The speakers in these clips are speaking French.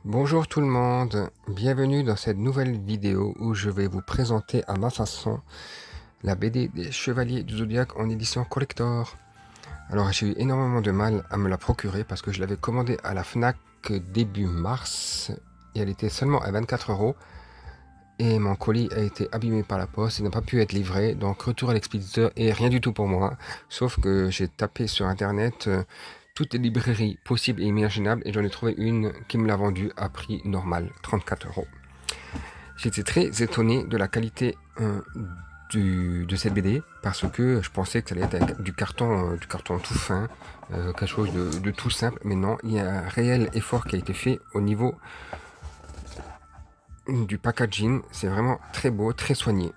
Bonjour tout le monde, bienvenue dans cette nouvelle vidéo où je vais vous présenter à ma façon la BD des Chevaliers du Zodiaque en édition collector. Alors j'ai eu énormément de mal à me la procurer parce que je l'avais commandée à la FNAC début mars et elle était seulement à 24 € et mon colis a été abîmé par la poste et n'a pas pu être livré, donc retour à l'expéditeur et rien du tout pour moi, sauf que j'ai tapé sur internet toutes les librairies possibles et imaginables et j'en ai trouvé une qui me l'a vendue à prix normal, 34 €. J'étais très étonné de la qualité de cette BD parce que je pensais que ça allait être du carton tout fin, quelque chose de tout simple, mais non, il y a un réel effort qui a été fait au niveau du packaging. C'est vraiment très beau, très soigné.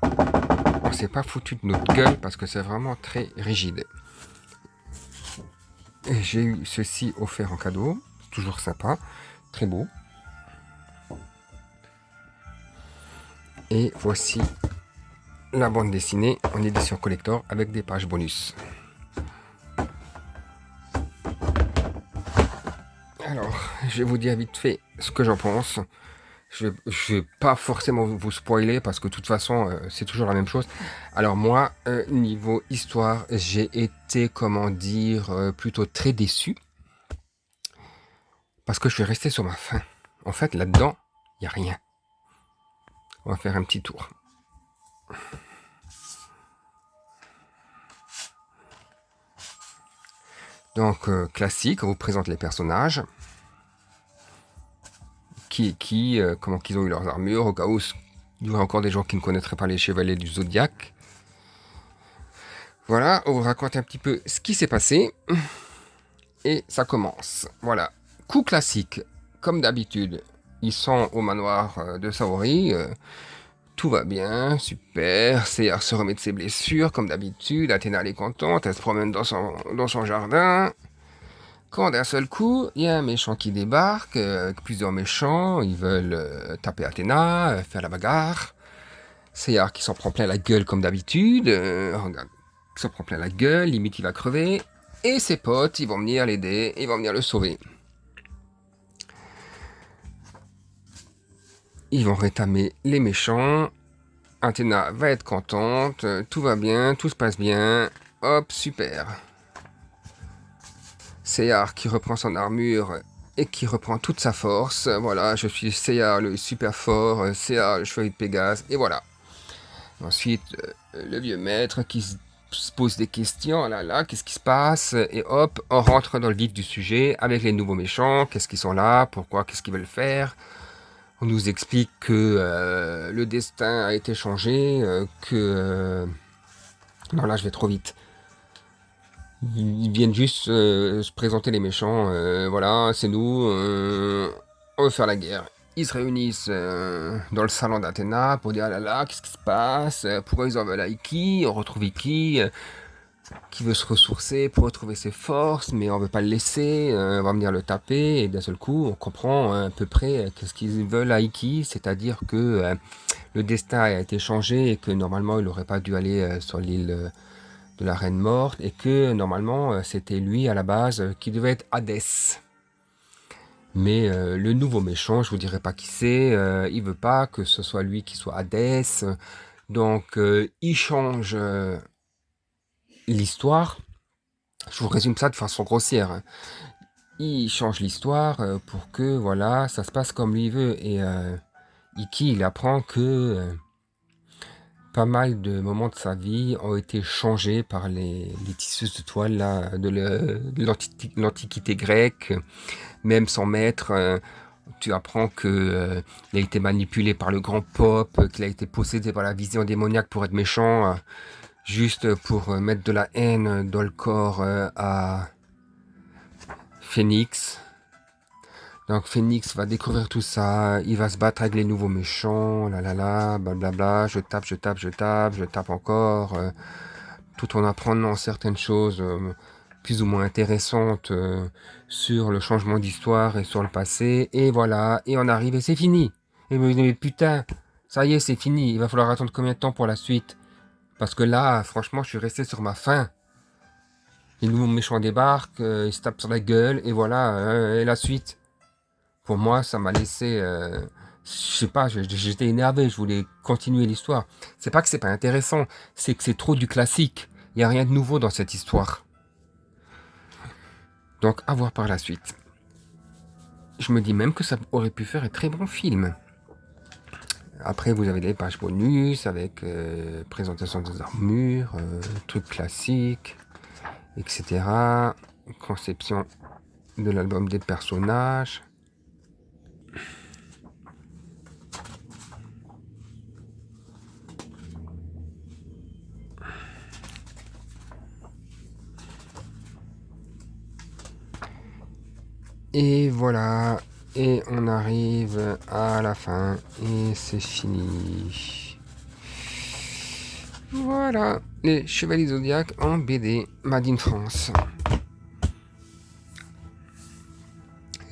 On s'est pas foutu de notre gueule parce que c'est vraiment très rigide. Et j'ai eu ceci offert en cadeau, toujours sympa, très beau. Et voici la bande dessinée en édition collector avec des pages bonus. Alors, je vais vous dire vite fait ce que j'en pense. Je vais pas forcément vous spoiler parce que de toute façon, c'est toujours la même chose. Alors moi, niveau histoire, j'ai été, comment dire, plutôt très déçu. Parce que je suis resté sur ma faim. En fait, là-dedans, il n'y a rien. On va faire un petit tour. Donc, classique, on vous présente les personnages. Comment qu'ils ont eu leurs armures, au cas où il y aurait encore des gens qui ne connaîtraient pas les chevaliers du Zodiaque. Voilà, on vous raconte un petit peu ce qui s'est passé. Et ça commence. Voilà, coup classique, comme d'habitude. Ils sont au manoir de Saori. Tout va bien, super. Seiya se remet de ses blessures, comme d'habitude. Athéna elle est contente, elle se promène dans son jardin. Quand d'un seul coup, il y a un méchant qui débarque, plusieurs méchants, ils veulent taper Athéna, faire la bagarre. Seiya qui s'en prend plein la gueule comme d'habitude, regarde, qui s'en prend plein la gueule, limite il va crever. Et ses potes, ils vont venir l'aider, ils vont venir le sauver. Ils vont rétamer les méchants. Athéna va être contente, tout va bien, tout se passe bien. Hop, super. Seiya qui reprend son armure et qui reprend toute sa force. Voilà, je suis Seiya le super fort, Seiya le chevalier de Pégase, et voilà. Ensuite, le vieux maître qui se pose des questions, oh là là, qu'est-ce qui se passe? Et hop, on rentre dans le vif du sujet avec les nouveaux méchants, qu'est-ce qu'ils sont là, pourquoi, qu'est-ce qu'ils veulent faire. On nous explique que le destin a été changé, non là je vais trop vite. Ils viennent juste se présenter les méchants, voilà, c'est nous, on veut faire la guerre. Ils se réunissent dans le salon d'Athéna pour dire ah là là, qu'est-ce qui se passe, pourquoi ils en veulent à Iki, on retrouve Iki, qui veut se ressourcer pour retrouver ses forces, mais on veut pas le laisser, on va venir le taper, et d'un seul coup, on comprend à peu près qu'est-ce qu'ils veulent à Iki, c'est-à-dire que le destin a été changé et que normalement il n'aurait pas dû aller sur l'île de la Reine Morte, et que normalement c'était lui à la base qui devait être Hadès. Mais le nouveau méchant, je vous dirai pas qui c'est, il veut pas que ce soit lui qui soit Hadès, donc il change l'histoire. Je vous résume ça de façon grossière, hein. Il change l'histoire pour que voilà, ça se passe comme lui veut. Et Iki, il apprend que pas mal de moments de sa vie ont été changés par les tisseuses de toile là, de l'Antiquité grecque. Même son maître, tu apprends que il a été manipulé par le grand Pope, qu'il a été possédé par la vision démoniaque pour être méchant, juste pour mettre de la haine dans le corps à Phénix. Donc Phénix va découvrir tout ça, il va se battre avec les nouveaux méchants, là là là, blablabla, je tape encore, tout en apprenant certaines choses plus ou moins intéressantes sur le changement d'histoire et sur le passé, et voilà, et on arrive et c'est fini. Et mais putain, ça y est, c'est fini, il va falloir attendre combien de temps pour la suite? Parce que là, franchement, je suis resté sur ma faim. Les nouveaux méchants débarquent, ils se tapent sur la gueule, et voilà, et la suite. Pour moi, ça m'a laissé... je sais pas, j'étais énervé, je voulais continuer l'histoire. C'est pas que c'est pas intéressant, c'est que c'est trop du classique. Il n'y a rien de nouveau dans cette histoire. Donc, à voir par la suite. Je me dis même que ça aurait pu faire un très bon film. Après, vous avez des pages bonus avec présentation des armures, trucs classiques, etc. Conception de l'album des personnages. Et voilà, et on arrive à la fin, et c'est fini. Voilà, les Chevaliers Zodiac en BD, Made in France.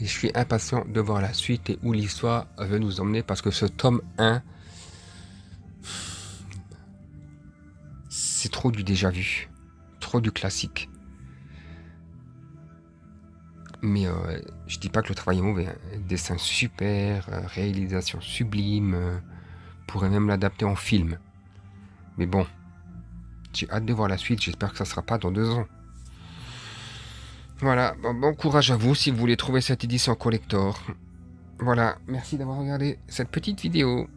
Et je suis impatient de voir la suite et où l'histoire veut nous emmener, parce que ce tome 1, c'est trop du déjà vu, trop du classique. Mais je dis pas que le travail est mauvais, hein. Dessin super, réalisation sublime, pourrait même l'adapter en film. Mais bon, j'ai hâte de voir la suite, j'espère que ça sera pas dans 2 ans. Voilà, bon courage à vous si vous voulez trouver cette édition collector. Voilà, merci d'avoir regardé cette petite vidéo.